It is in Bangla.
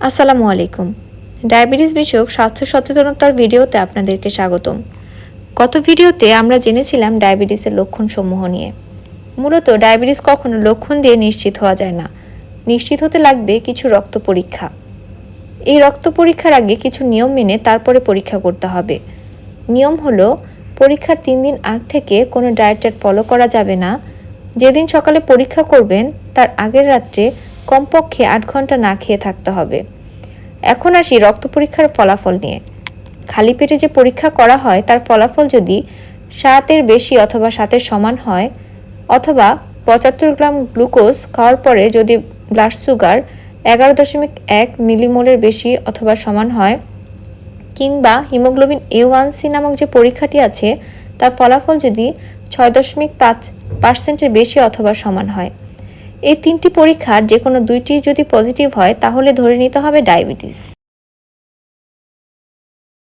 আসসালামু আলাইকুম। ডায়াবেটিস বিষয়ক স্বাস্থ্য সচেতনতার ভিডিওতে আপনাদেরকে স্বাগতম। গত ভিডিওতে আমরা জেনেছিলাম ডায়াবেটিসের লক্ষণসমূহ নিয়ে। মূলত ডায়াবেটিস কখনো লক্ষণ দিয়ে নিশ্চিত হওয়া যায় না। নিশ্চিত হতে লাগবে কিছু রক্ত পরীক্ষা। এই রক্ত পরীক্ষার আগে কিছু নিয়ম মেনে তারপরে পরীক্ষা করতে হবে। নিয়ম হলো, পরীক্ষার 3 দিন আগ থেকে কোনো ডায়েট ফলো করা যাবে না। যেদিন সকালে পরীক্ষা করবেন তার আগের রাত্রে কমপক্ষে 8 ঘন্টা না খেয়ে থাকতে হবে। এখন আসি রক্ত পরীক্ষার ফলাফল নিয়ে। খালি পেটে যে পরীক্ষা করা হয় তার ফলাফল যদি 7-এর বেশি অথবা 7-এর সমান হয়, অথবা 75 গ্রাম গ্লুকোজ খাওয়ার পরে যদি ব্লাড সুগার 11.1 মিলিমোলের বেশি অথবা সমান হয়, কিংবা হিমোগ্লোবিন A1C নামক যে পরীক্ষাটি আছে তার ফলাফল যদি 6.5% বেশি অথবা সমান হয়। এই 3টি পরীক্ষার যে কোনো 2টি যদি পজিটিভ হয় তাহলে ধরে নিতে হবে ডায়াবেটিস।